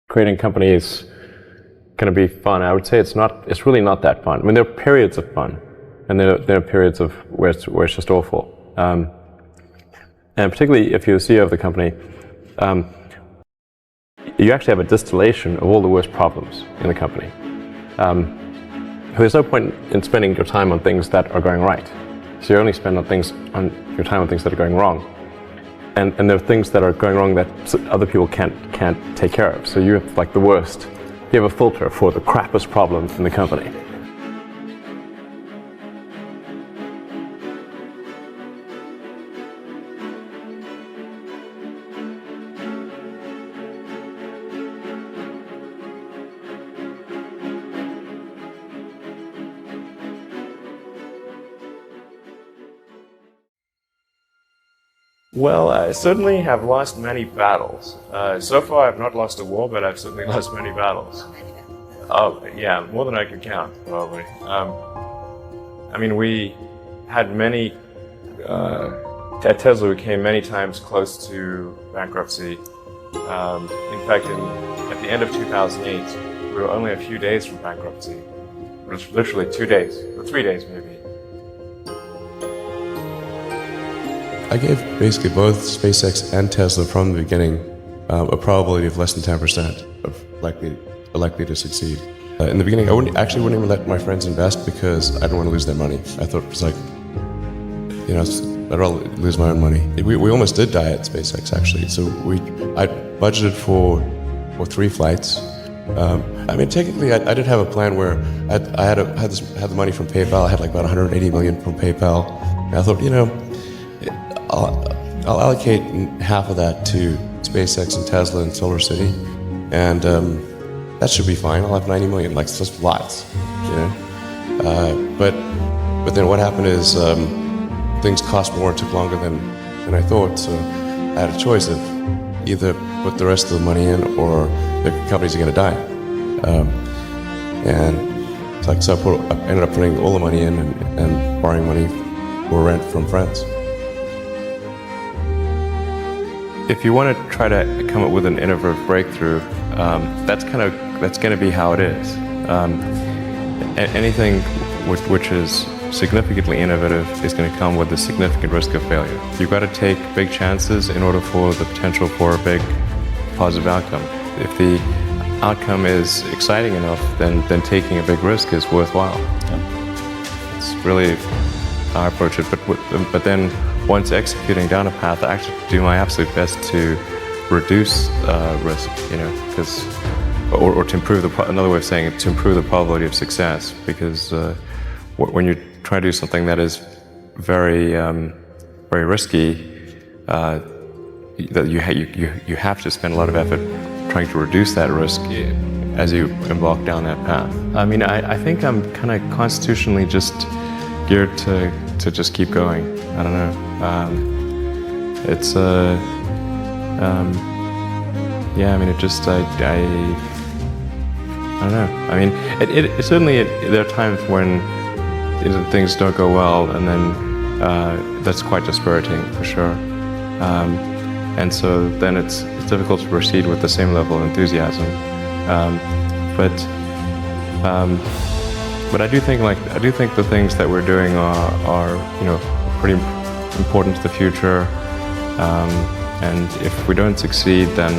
creating a company is going to be fun. I would say it's really not that fun. I mean, there are periods of fun, and there are periods of where it's just awful. And particularly if you're the CEO of the company, you actually have a distillation of all the worst problems in the company. There's no point in spending your time on things that are going right. So you only spend your time on things that are going wrong. And there are things that are going wrong that other people can't take care of. So you have like the worst. You have a filter for the crappiest problems in the company. Well, I certainly have lost many battles. So far I've not lost a war, but I've certainly lost many battles. Oh, yeah, more than I can count, probably. I mean, we had many, at Tesla we came many times close to bankruptcy. In fact, at the end of 2008, we were only a few days from bankruptcy. Literally 2 days, or 3 days maybe. I gave basically both SpaceX and Tesla from the beginning a probability of less than 10% of likely to succeed. In the beginning, I wouldn't even let my friends invest because I didn't want to lose their money. I thought it was like, I'd rather lose my own money. We almost did die at SpaceX actually. So I budgeted for 3 flights. I mean, technically, I did have a plan where I had the money from PayPal. I had like about 180 million from PayPal. And I thought, I'll allocate half of that to SpaceX and Tesla and Solar City, and that should be fine. I'll have 90 million, like just lots, But then what happened is things cost more, took longer than I thought. So I had a choice of either put the rest of the money in or the companies are going to die. And so I ended up putting all the money in and borrowing money for rent from friends. If you want to try to come up with an innovative breakthrough, that's going to be how it is. Anything which is significantly innovative is going to come with a significant risk of failure. You've got to take big chances in order for the potential for a big positive outcome. If the outcome is exciting enough, then taking a big risk is worthwhile. Yeah. It's really how I approach it. But then once executing down a path, I actually do my absolute best to reduce risk, or to improve another way of saying it, to improve the probability of success. Because when you try to do something that is very, very risky, that you have to spend a lot of effort trying to reduce that risk as you embark down that path. I mean, I think I'm kind of constitutionally just geared to just keep going. I don't know. It's yeah. I mean, it just I don't know. I mean, it certainly there are times when things don't go well, and then that's quite dispiriting for sure. And so then it's difficult to proceed with the same level of enthusiasm. But I do think the things that we're doing are pretty important to the future. And if we don't succeed, then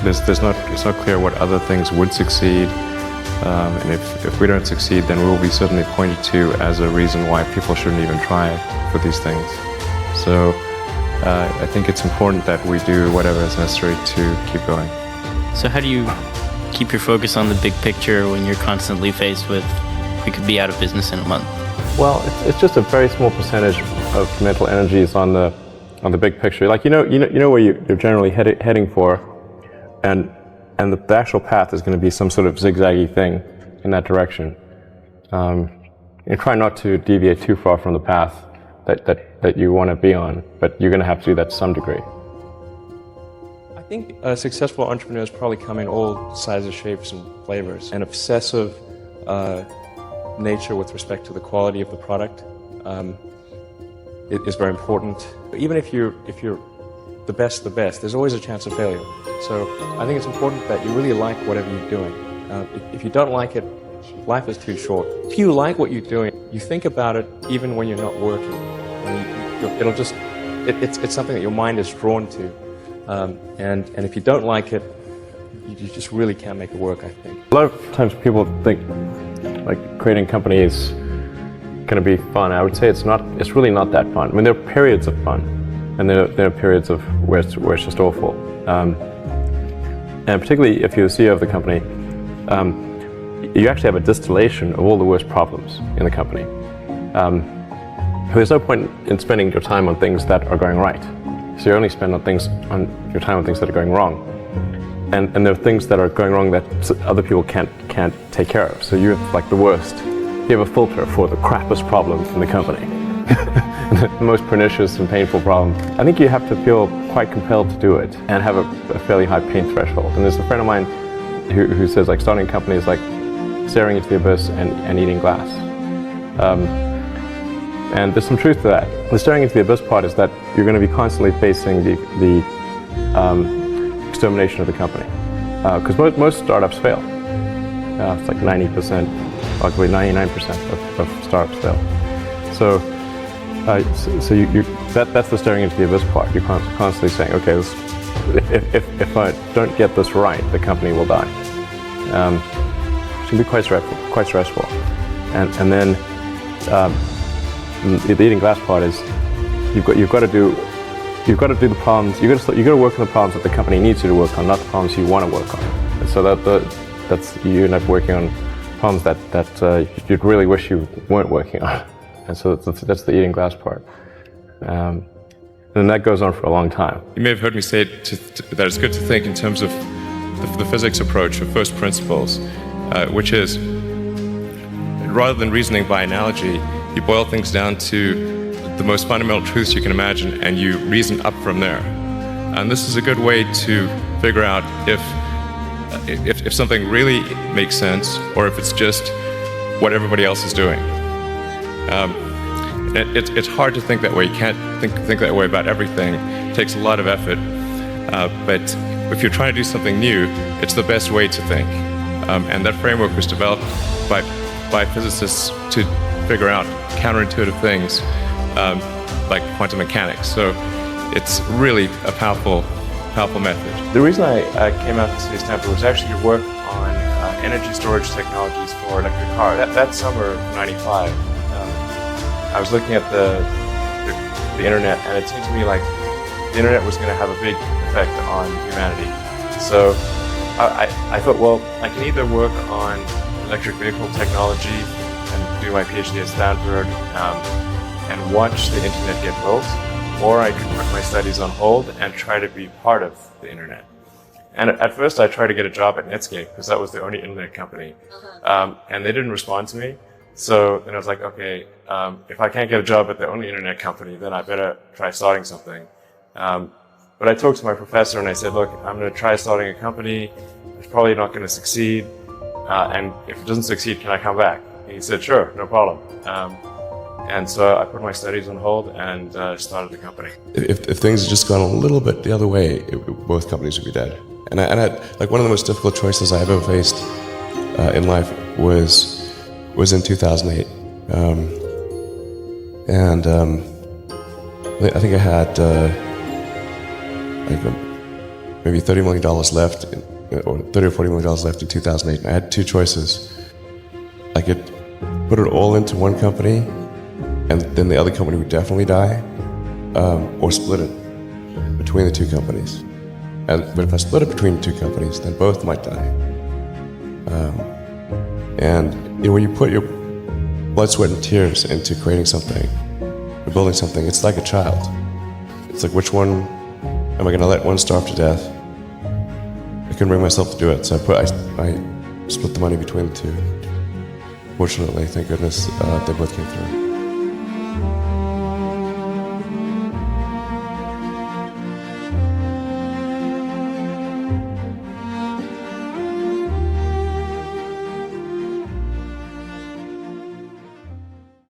it's not clear what other things would succeed. And if we don't succeed, then we will be certainly pointed to as a reason why people shouldn't even try for these things. So I think it's important that we do whatever is necessary to keep going. So how do you keep your focus on the big picture when you're constantly faced with, we could be out of business in a month? Well, it's just a very small percentage of mental energies on the big picture. Like you know where you're generally heading for, and the actual path is going to be some sort of zigzaggy thing in that direction. You try not to deviate too far from the path that you want to be on, but you're going to have to do that to some degree. I think successful entrepreneurs probably come in all sizes, shapes, and flavors. An obsessive nature with respect to the quality of the product is very important. Even if the the best, there's always a chance of failure. So I think it's important that you really like whatever you're doing. If you don't like it, life is too short. If you like what you're doing, you think about it even when you're not working. It's something that your mind is drawn to. And if you don't like it, you just really can't make it work, I think. A lot of times people think like creating a company is going to be fun. I would say it's not. It's really not that fun. I mean, there are periods of fun, and there are periods of where it's just awful. And particularly if you're the CEO of the company, you actually have a distillation of all the worst problems in the company. There's no point in spending your time on things that are going right. So you only spend your time on things that are going wrong. And there are things that are going wrong that other people can't take care of. So you have like the worst. You have a filter for the crappiest problems in the company. The most pernicious and painful problems. I think you have to feel quite compelled to do it and have a fairly high pain threshold. And there's a friend of mine who says like starting a company is like staring into the abyss and eating glass. And there's some truth to that. The staring into the abyss part is that you're going to be constantly facing the extermination of the company. Because most startups fail. It's like 90%, arguably 99% of startups fail. So that's the staring into the abyss part. You're constantly saying, okay, if I don't get this right, the company will die. It can be quite stressful. And then the eating glass part is you've got to do the problems. You've got to work on the problems that the company needs you to work on, not the problems you want to work on. And so that's you end up working on problems that you'd really wish you weren't working on. And so that's the eating glass part. And that goes on for a long time. You may have heard me say that it's good to think in terms of the physics approach of first principles, which is rather than reasoning by analogy, you boil things down to the most fundamental truths you can imagine, and you reason up from there. And this is a good way to figure out if something really makes sense, or if it's just what everybody else is doing. It's hard to think that way. You can't think that way about everything. It takes a lot of effort. But if you're trying to do something new, it's the best way to think. And that framework was developed by physicists to figure out counterintuitive things like quantum mechanics. So it's really a powerful method. The reason I came out to Stanford was actually to work on energy storage technologies for electric cars. That summer of '95, I was looking at the internet, and it seemed to me like the internet was going to have a big effect on humanity. So I thought, well, I can either work on electric vehicle technology and do my PhD at Stanford and watch the internet get built, or I could put my studies on hold and try to be part of the internet. And at first I tried to get a job at Netscape because that was the only internet company. And they didn't respond to me. So then I was like, okay, if I can't get a job at the only internet company, then I better try starting something. But I talked to my professor and I said, look, I'm going to try starting a company. It's probably not going to succeed. And if it doesn't succeed, can I come back? And he said, sure, no problem. And so I put my studies on hold and started the company. If things had just gone a little bit the other way, both companies would be dead. And I like one of the most difficult choices I've ever faced in life was in 2008. I think I had maybe $30 million left, or $30 or $40 million left in 2008. And I had two choices. I could put it all into one company, and then the other company would definitely die, or split it between the two companies. But if I split it between the two companies, then both might die. When you put your blood, sweat, and tears into creating something, or building something, it's like a child. It's like, which one am I going to let one starve to death? I couldn't bring myself to do it, so I split the money between the two. Fortunately, thank goodness, they both came through.